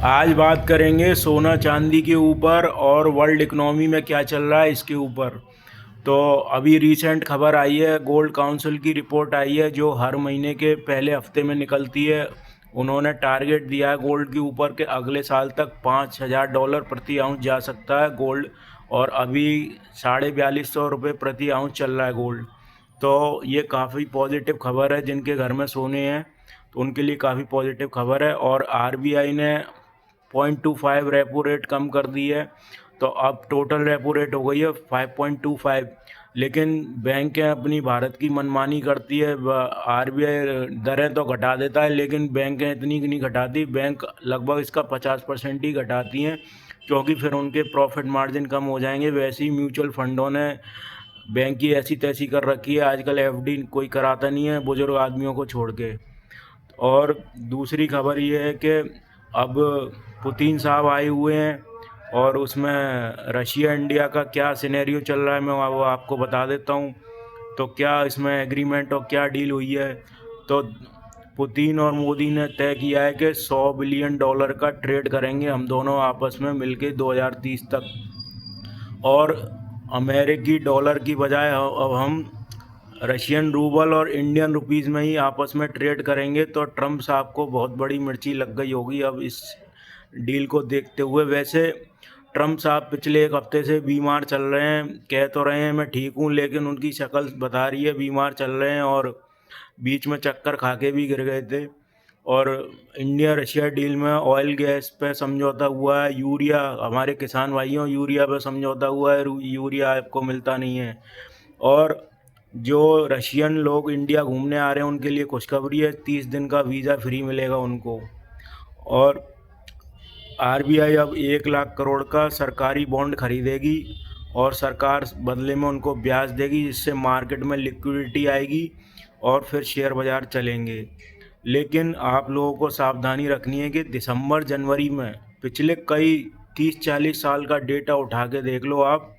आज बात करेंगे सोना चांदी के ऊपर और वर्ल्ड इकोनॉमी में क्या चल रहा है इसके ऊपर। तो अभी रिसेंट खबर आई है, गोल्ड काउंसिल की रिपोर्ट आई है जो हर महीने के पहले हफ्ते में निकलती है। उन्होंने टारगेट दिया है गोल्ड के ऊपर के अगले साल तक $5,000 प्रति आउंस जा सकता है गोल्ड। और अभी 4250 रुपये प्रति आउंस चल रहा है गोल्ड। तो ये काफ़ी पॉजिटिव खबर है, जिनके घर में सोने हैं तो उनके लिए काफ़ी पॉजिटिव खबर है। और आरबीआई ने 0.25 रेपो रेट कम कर दी है, तो अब टोटल रेपो रेट हो गई है 5.25। लेकिन बैंकें अपनी भारत की मनमानी करती है। आरबीआई दरें तो घटा देता है, लेकिन बैंकें इतनी नहीं घटाती। बैंक लगभग इसका 50% ही घटाती हैं, क्योंकि फिर उनके प्रॉफिट मार्जिन कम हो जाएंगे। वैसे ही म्यूचुअल फंडों ने बैंक की ऐसी तैसी कर रखी है, आजकल एफडी कोई कराता नहीं है बुजुर्ग आदमियों को छोड़ के। और दूसरी खबर ये है कि अब पुतिन साहब आए हुए हैं, और उसमें रशिया इंडिया का क्या सिनेरियो चल रहा है मैं वो आपको बता देता हूँ। तो क्या इसमें एग्रीमेंट और क्या डील हुई है। तो पुतिन और मोदी ने तय किया है कि $100 बिलियन का ट्रेड करेंगे हम दोनों आपस में मिलके 2030 तक। और अमेरिकी डॉलर की बजाय अब हम रशियन रूबल और इंडियन रुपीस में ही आपस में ट्रेड करेंगे। तो ट्रम्प साहब को बहुत बड़ी मिर्ची लग गई होगी अब इस डील को देखते हुए। वैसे ट्रम्प साहब पिछले एक हफ्ते से बीमार चल रहे हैं, कह तो रहे हैं मैं ठीक हूँ, लेकिन उनकी शक्ल बता रही है बीमार चल रहे हैं। और बीच में चक्कर खा के भी गिर गए थे। और इंडिया रशिया डील में ऑयल गैस पे समझौता हुआ है, यूरिया हमारे किसान भाइयों यूरिया पे समझौता हुआ है, यूरिया आपको मिलता नहीं है। और जो रशियन लोग इंडिया घूमने आ रहे हैं उनके लिए खुशखबरी है, 30 दिन का वीज़ा फ्री मिलेगा उनको। और आरबीआई अब 1 लाख करोड़ का सरकारी बॉन्ड खरीदेगी, और सरकार बदले में उनको ब्याज देगी, जिससे मार्केट में लिक्विडिटी आएगी और फिर शेयर बाज़ार चलेंगे। लेकिन आप लोगों को सावधानी रखनी है कि दिसंबर जनवरी में पिछले कई 30-40 साल का डेटा उठा के देख लो आप,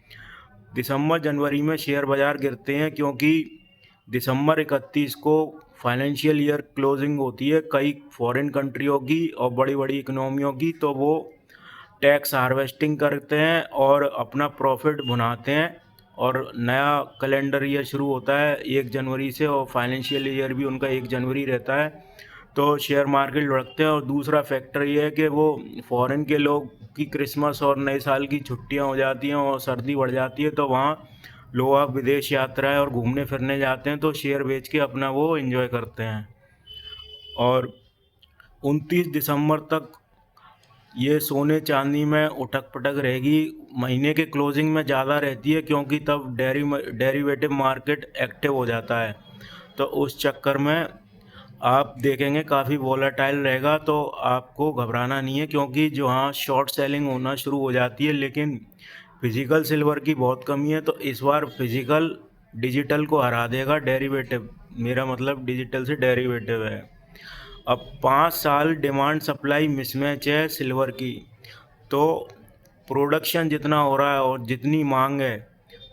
दिसंबर जनवरी में शेयर बाज़ार गिरते हैं, क्योंकि दिसंबर 31 को फाइनेंशियल ईयर क्लोजिंग होती है कई फॉरेन कंट्रियों की और बड़ी बड़ी इकोनॉमियों की। तो वो टैक्स हार्वेस्टिंग करते हैं और अपना प्रॉफिट भुनाते हैं, और नया कैलेंडर ईयर शुरू होता है 1 जनवरी से, और फाइनेंशियल ईयर भी उनका 1 जनवरी रहता है। तो शेयर मार्केट लुढ़कते हैं। और दूसरा फैक्टर ये है कि वो फॉरेन के लोग की क्रिसमस और नए साल की छुट्टियां हो जाती हैं और सर्दी बढ़ जाती है, तो वहाँ लोग आप विदेश यात्राएं और घूमने फिरने जाते हैं, तो शेयर बेच के अपना वो एंजॉय करते हैं। और 29 दिसंबर तक ये सोने चांदी में उठक पटक रहेगी। महीने के क्लोजिंग में ज़्यादा रहती है, क्योंकि तब डेरिवेटिव मार्केट एक्टिव हो जाता है। तो उस चक्कर में आप देखेंगे काफ़ी वोलेटाइल रहेगा। तो आपको घबराना नहीं है, क्योंकि जो हाँ शॉर्ट सेलिंग होना शुरू हो जाती है, लेकिन फिजिकल सिल्वर की बहुत कमी है। तो इस बार फिजिकल डिजिटल को हरा देगा डेरिवेटिव, मेरा मतलब डिजिटल से डेरिवेटिव है। अब 5 साल डिमांड सप्लाई मिसमैच है सिल्वर की। तो प्रोडक्शन जितना हो रहा है और जितनी मांग है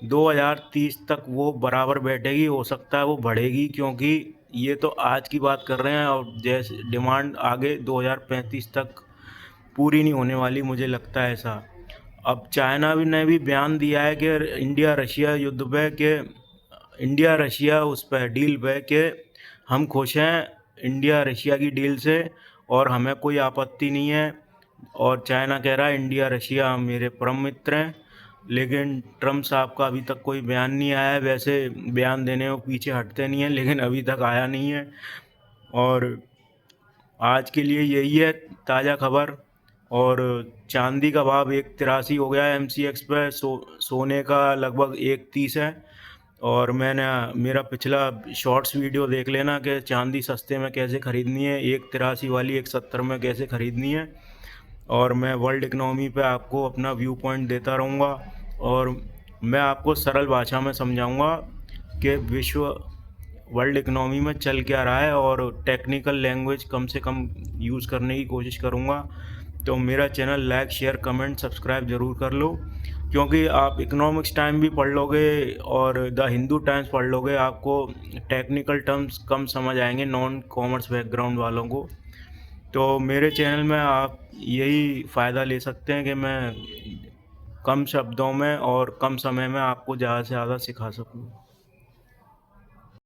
2030 तक वो बराबर बैठेगी, हो सकता है वो बढ़ेगी, क्योंकि ये तो आज की बात कर रहे हैं, और जैसे डिमांड आगे 2035 तक पूरी नहीं होने वाली, मुझे लगता है ऐसा। अब चाइना भी ने भी बयान दिया है कि इंडिया रशिया युद्ध पे के इंडिया रशिया उस पर डील पे कि हम खुश हैं इंडिया रशिया की डील से, और हमें कोई आपत्ति नहीं है। और चाइना कह रहा है इंडिया रशिया मेरे परम मित्र हैं। लेकिन ट्रम्प साहब का अभी तक कोई बयान नहीं आया है। वैसे बयान देने में पीछे हटते नहीं हैं, लेकिन अभी तक आया नहीं है। और आज के लिए यही है ताज़ा खबर। और चांदी का भाव 1.83 हो गया है MCX पे, सोने का लगभग 1.30 है। और मैंने मेरा पिछला शॉर्ट्स वीडियो देख लेना कि चांदी सस्ते में कैसे ख़रीदनी है, 1.83 वाली 1.70 में कैसे ख़रीदनी है। और मैं वर्ल्ड इकनॉमी पे आपको अपना व्यू पॉइंट देता रहूँगा, और मैं आपको सरल भाषा में समझाऊँगा कि विश्व वर्ल्ड इकनॉमी में चल क्या रहा है, और टेक्निकल लैंग्वेज कम से कम यूज़ करने की कोशिश करूँगा। तो मेरा channel like share comment subscribe ज़रूर कर लो, क्योंकि आप इकोनॉमिक्स टाइम भी पढ़ लोगे और द हिंदू टाइम्स पढ़ लोगे, आपको टेक्निकल टर्म्स कम समझ आएंगे नॉन कॉमर्स बैकग्राउंड वालों को। तो मेरे चैनल में आप यही फ़ायदा ले सकते हैं कि मैं कम शब्दों में और कम समय में आपको ज़्यादा से ज़्यादा सिखा सकूँ।